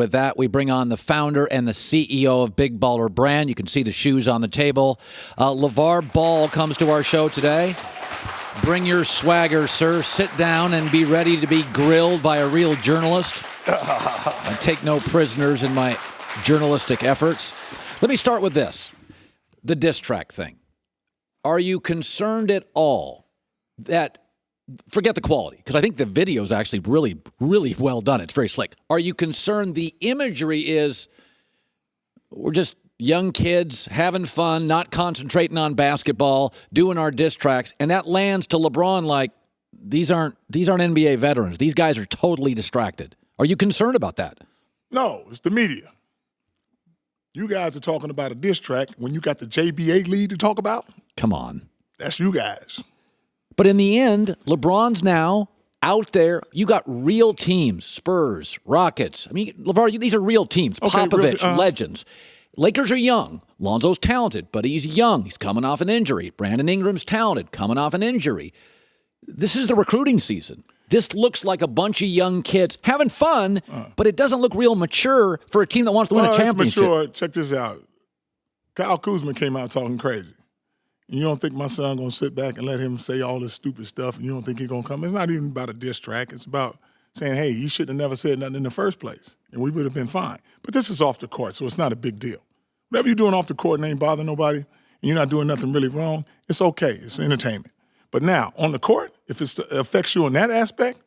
With that, we bring on the founder and the CEO of Big Baller Brand. You can see the shoes on the table. LaVar Ball comes to our show today. Bring your swagger, sir. Sit down and be ready to be grilled by a real journalist. I take no prisoners in my journalistic efforts. Let me start with this, the diss track thing. Are you concerned at all that, forget the quality, because I think the video is actually really, really well done. It's very slick. Are you concerned the imagery is, we're just young kids having fun, not concentrating on basketball, doing our diss tracks, and that lands to LeBron like, these aren't NBA veterans. These guys are totally distracted. Are you concerned about that? No, it's the media. You guys are talking about a diss track when you got the JBA lead to talk about? Come on. That's you guys. But in the end, LeBron's now out there. You got real teams, Spurs, Rockets. I mean, LaVar, these are real teams. Okay, Popovich, legends. Lakers are young. Lonzo's talented, but he's young. He's coming off an injury. Brandon Ingram's talented, coming off an injury. This is the recruiting season. This looks like a bunch of young kids having fun, but it doesn't look real mature for a team that wants to win a championship. It's mature. Check this out. Kyle Kuzma came out talking crazy. And you don't think my son going to sit back and let him say all this stupid stuff and you don't think he's going to come? It's not even about a diss track. It's about saying, hey, you should have never said nothing in the first place, and we would have been fine. But this is off the court, so it's not a big deal. Whatever you're doing off the court and ain't bothering nobody, and you're not doing nothing really wrong, it's okay. It's entertainment. But now, on the court, if it affects you in that aspect,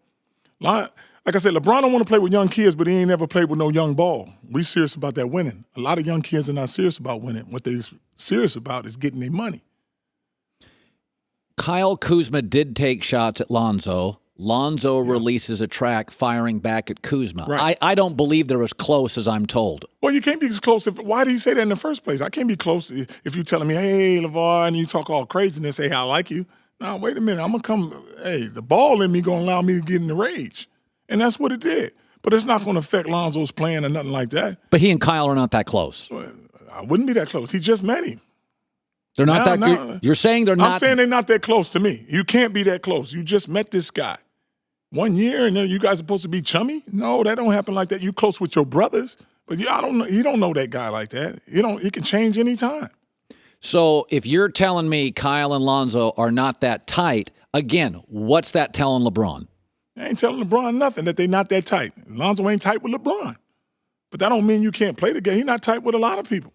like I said, LeBron don't want to play with young kids, but he ain't never played with no young ball. We serious about that winning. A lot of young kids are not serious about winning. What they're serious about is getting their money. Kyle Kuzma did take shots at Lonzo. Lonzo releases a track firing back at Kuzma. Right. I don't believe they're as close as I'm told. Well, you can't be as close. Why did he say that in the first place? I can't be close if you're telling me, hey, LaVar, and you talk all crazy and they say, hey, I like you. Now, wait a minute. I'm going to come, hey, the ball in me going to allow me to get in the rage. And that's what it did. But it's not going to affect Lonzo's playing or nothing like that. But he and Kyle are not that close. I wouldn't be that close. He just met him. They're not you're saying they're not. I'm saying they're not that close to me. You can't be that close. You just met this guy. 1 year and then you guys are supposed to be chummy? No, that don't happen like that. You close with your brothers. But I don't know. You don't know that guy like that. He can change any time. So if you're telling me Kyle and Lonzo are not that tight, again, what's that telling LeBron? I ain't telling LeBron nothing, that they not that tight. Lonzo ain't tight with LeBron. But that don't mean you can't play the game. He's not tight with a lot of people.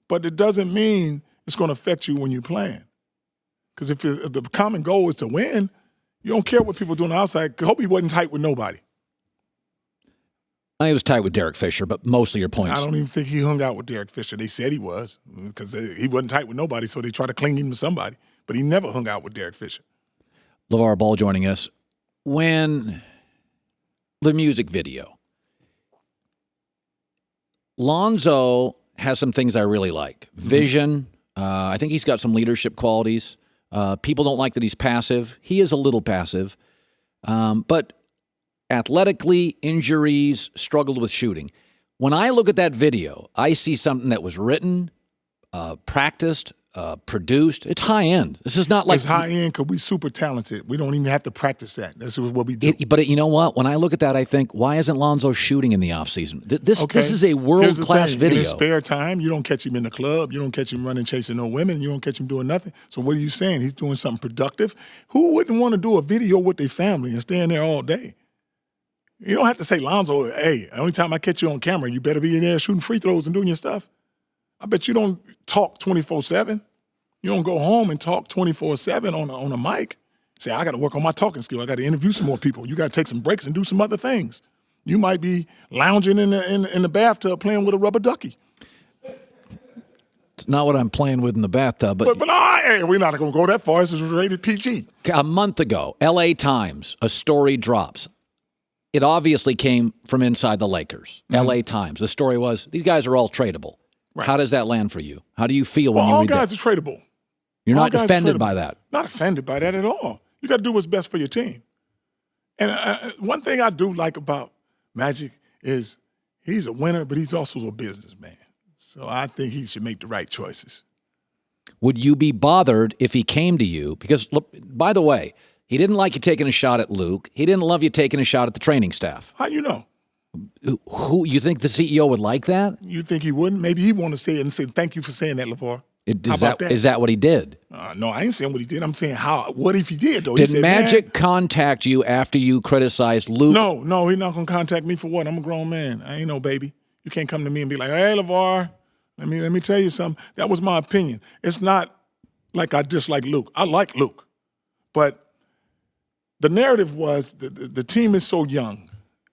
But it doesn't mean it's going to affect you when you're playing. Because if the common goal is to win, you don't care what people do on the outside. Hope he wasn't tight with nobody. I was tight with Derek Fisher, but mostly your points. I don't even think he hung out with Derek Fisher. They said he was because he wasn't tight with nobody, so they try to cling him to somebody. But he never hung out with Derek Fisher. LaVar Ball joining us. When the music video, Lonzo has some things I really like. Vision. I think he's got some leadership qualities. People don't like that he's passive. He is a little passive. But athletically, injuries, struggled with shooting. When I look at that video, I see something that was written, practiced, produced. It's high end. This is not like... It's high end because we're super talented. We don't even have to practice that. This is what we do. But you know what? When I look at that, I think, why isn't Lonzo shooting in the offseason? This is a world-class video. In his spare time, you don't catch him in the club. You don't catch him running, chasing no women. You don't catch him doing nothing. So what are you saying? He's doing something productive? Who wouldn't want to do a video with their family and stay in there all day? You don't have to say, Lonzo, hey, the only time I catch you on camera, you better be in there shooting free throws and doing your stuff. I bet you don't talk 24/7. You don't go home and talk 24/7 on a mic. Say, I got to work on my talking skill. I got to interview some more people. You got to take some breaks and do some other things. You might be lounging in the bathtub playing with a rubber ducky. It's not what I'm playing with in the bathtub. But hey, we're not going to go that far. This is rated PG. A month ago, L.A. Times, a story drops. It obviously came from inside the Lakers. L.A. Times. The story was, these guys are all tradable. Right. How does that land for you? How do you feel when you read that? All guys are tradable. You're not offended by that? Not offended by that at all. You got to do what's best for your team. And one thing I do like about Magic is he's a winner, but he's also a businessman. So I think he should make the right choices. Would you be bothered if he came to you? Because, look, by the way, he didn't like you taking a shot at Luke. He didn't love you taking a shot at the training staff. How you know? Who you think the CEO would like that? You think he wouldn't? Maybe he want to say it and say, thank you for saying that, LaVar. How about that? Is that what he did? No, I ain't saying what he did. I'm saying what if he did, though? Did Magic contact you after you criticized Luke? No, he's not going to contact me for what? I'm a grown man. I ain't no baby. You can't come to me and be like, hey, LaVar, let me tell you something. That was my opinion. It's not like I dislike Luke. I like Luke. But the narrative was the team is so young.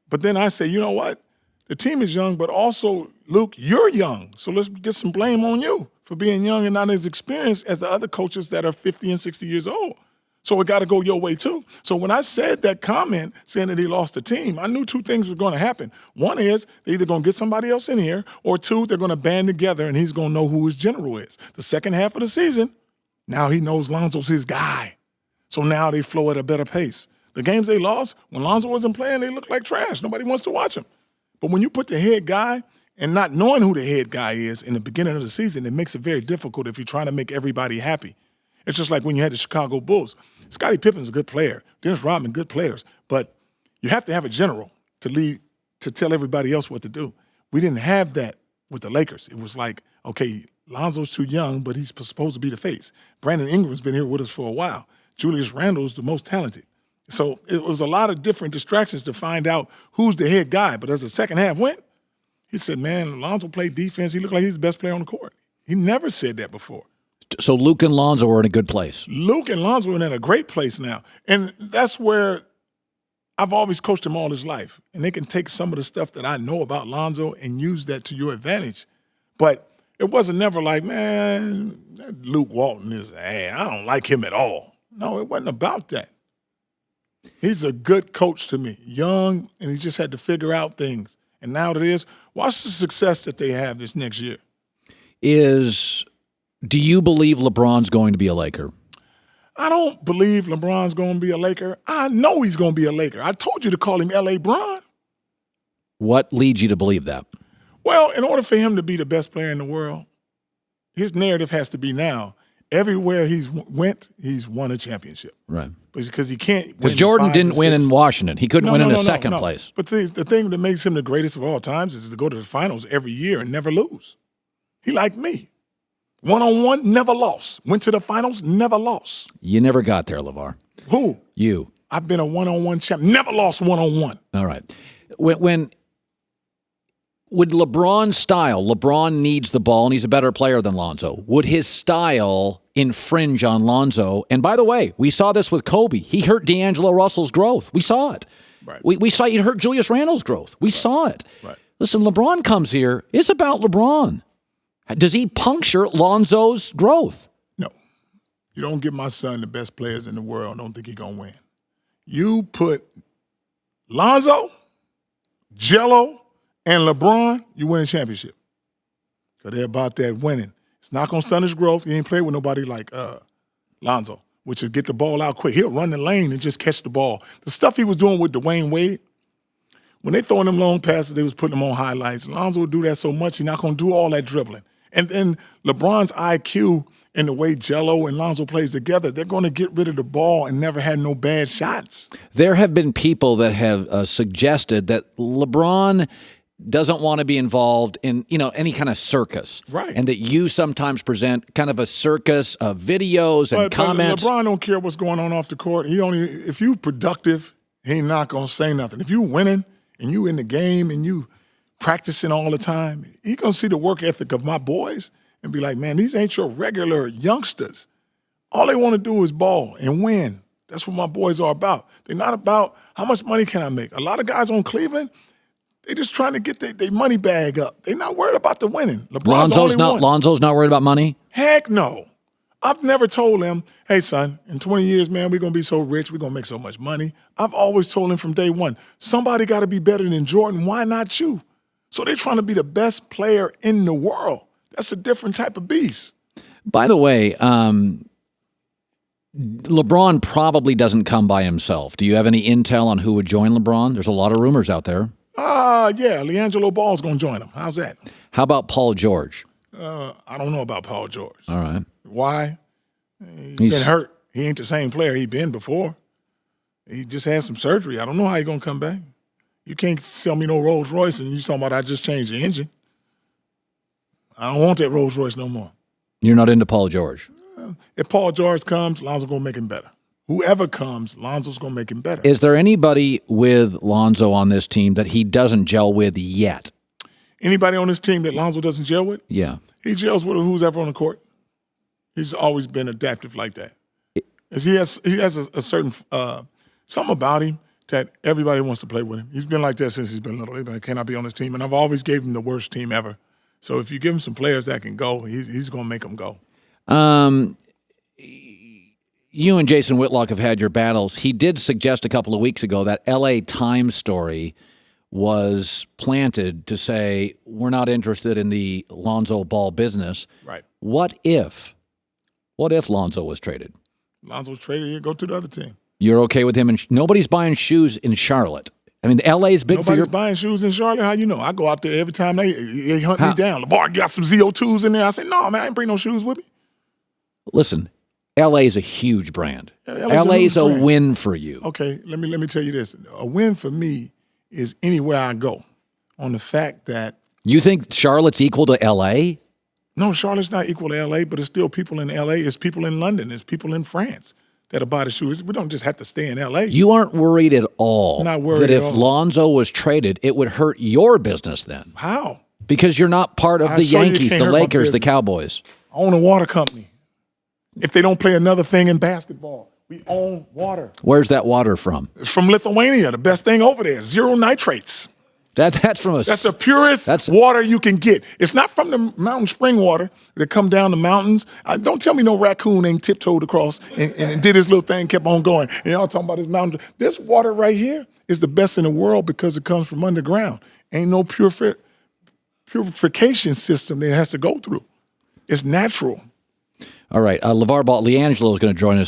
But then I say, you know what? The team is young, but also, Luke, you're young. So let's get some blame on you for being young and not as experienced as the other coaches that are 50 and 60 years old. So it got to go your way too. So when I said that comment saying that he lost the team, I knew two things were going to happen. One is they're either going to get somebody else in here, or two, they're going to band together and he's going to know who his general is. The second half of the season, now he knows Lonzo's his guy. So now they flow at a better pace. The games they lost, when Lonzo wasn't playing, they looked like trash. Nobody wants to watch them. But when you put the head guy and not knowing who the head guy is in the beginning of the season, it makes it very difficult if you're trying to make everybody happy. It's just like when you had the Chicago Bulls. Scottie Pippen's a good player. Dennis Rodman, good players. But you have to have a general to lead, to tell everybody else what to do. We didn't have that with the Lakers. It was like, okay, Lonzo's too young, but he's supposed to be the face. Brandon Ingram's been here with us for a while. Julius Randle's the most talented. So it was a lot of different distractions to find out who's the head guy. But as the second half went, he said, man, Lonzo played defense. He looked like he's the best player on the court. He never said that before. So Luke and Lonzo are in a good place. Luke and Lonzo are in a great place now. And that's where I've always coached him all his life. And they can take some of the stuff that I know about Lonzo and use that to your advantage. But it wasn't never like, man, that Luke Walton is, hey, I don't like him at all. No, it wasn't about that. He's a good coach to me, young, and he just had to figure out things. And now it is, watch the success that they have this next year. Do you believe LeBron's going to be a Laker? I don't believe LeBron's going to be a Laker. I know he's going to be a Laker. I told you to call him L.A. Bron. What leads you to believe that? Well, in order for him to be the best player in the world, his narrative has to be now, everywhere he's went, he's won a championship. Right. Because he can't win. Because Jordan didn't win in Washington. He couldn't win in second place. But the thing that makes him the greatest of all times is to go to the finals every year and never lose. He like me. One-on-one, never lost. Went to the finals, never lost. You never got there, LaVar. Who? You. I've been a one-on-one champ. Never lost one-on-one. All right. When would LeBron's style, LeBron needs the ball and he's a better player than Lonzo. Would his style infringe on Lonzo? And by the way, we saw this with Kobe. He hurt D'Angelo Russell's growth. We saw it. Right. We saw he hurt Julius Randle's growth. We saw it. Right. Listen, LeBron comes here. It's about LeBron. Does he puncture Lonzo's growth? No. You don't give my son the best players in the world. Don't think he's going to win. You put Lonzo, Jello, and LeBron, you win a championship. Because they're about that winning. It's not going to stunt his growth. He ain't played with nobody like Lonzo, which is get the ball out quick. He'll run the lane and just catch the ball. The stuff he was doing with Dwayne Wade, when they throwing them long passes, they was putting them on highlights. Lonzo would do that so much, he's not going to do all that dribbling. And then LeBron's IQ and the way Jello and Lonzo plays together, they're going to get rid of the ball and never had no bad shots. There have been people that have suggested that LeBron doesn't want to be involved in, any kind of circus. Right. And that you sometimes present kind of a circus of videos and comments. But LeBron don't care what's going on off the court. If you productive, he not going to say nothing. If you winning and you in the game and you practicing all the time, he going to see the work ethic of my boys and be like, man, these ain't your regular youngsters. All they want to do is ball and win. That's what my boys are about. They're not about how much money can I make. A lot of guys on Cleveland, they just trying to get their money bag up. They're not worried about the winning. Lonzo's not worried about money? Heck no. I've never told him, hey, son, in 20 years, man, we're going to be so rich, we're going to make so much money. I've always told him from day one, somebody got to be better than Jordan. Why not you? So they're trying to be the best player in the world. That's a different type of beast. By the way, LeBron probably doesn't come by himself. Do you have any intel on who would join LeBron? There's a lot of rumors out there. Yeah, LiAngelo Ball's going to join him. How's that? How about Paul George? I don't know about Paul George. All right. Why? He's been hurt. He ain't the same player he been before. He just had some surgery. I don't know how he's going to come back. You can't sell me no Rolls Royce and you talking about I just changed the engine. I don't want that Rolls Royce no more. You're not into Paul George. If Paul George comes, Lonzo's going to make him better. Whoever comes, Lonzo's going to make him better. Is there anybody with Lonzo on this team that he doesn't gel with yet? Anybody on this team that Lonzo doesn't gel with? Yeah. He gels with who's ever on the court. He's always been adaptive like that. He has a certain something about him that everybody wants to play with him. He's been like that since he's been little. He cannot be on his team, and I've always gave him the worst team ever. So if you give him some players that can go, he's going to make them go. You and Jason Whitlock have had your battles. He did suggest a couple of weeks ago that L.A. Times story was planted to say, we're not interested in the Lonzo Ball business. Right. What if Lonzo was traded? Lonzo's traded, he'd go to the other team. You're okay with him? And nobody's buying shoes in Charlotte. I mean, L.A.'s big for your... Nobody's buying shoes in Charlotte? How you know? I go out there every time they hunt me down. LaVar got some ZO2s in there. I say, no, man, I ain't bring no shoes with me. Listen, L.A.'s a huge brand. LA's a win for you. Okay, let me tell you this. A win for me is anywhere I go on the fact that... You think Charlotte's equal to L.A.? No, Charlotte's not equal to L.A., but it's still people in L.A. It's people in London. It's people in France that'll buy the shoes. We don't just have to stay in L.A. You aren't worried at all not worried that at if all. Lonzo was traded, it would hurt your business then? How? Because you're not part of the saw you Yankees, can't the hurt my Lakers, the business. Cowboys. I own a water company. If they don't play another thing in basketball, we own water. Where's that water from? It's from Lithuania, the best thing over there. Zero nitrates. That's from That's the purest water you can get. It's not from the mountain spring water that come down the mountains. Don't tell me no raccoon ain't tiptoed across and did his little thing, kept on going. And y'all talking about this mountain. This water right here is the best in the world because it comes from underground. Ain't no purification system that it has to go through. It's natural. All right. LaVar Ball, LiAngelo is going to join us.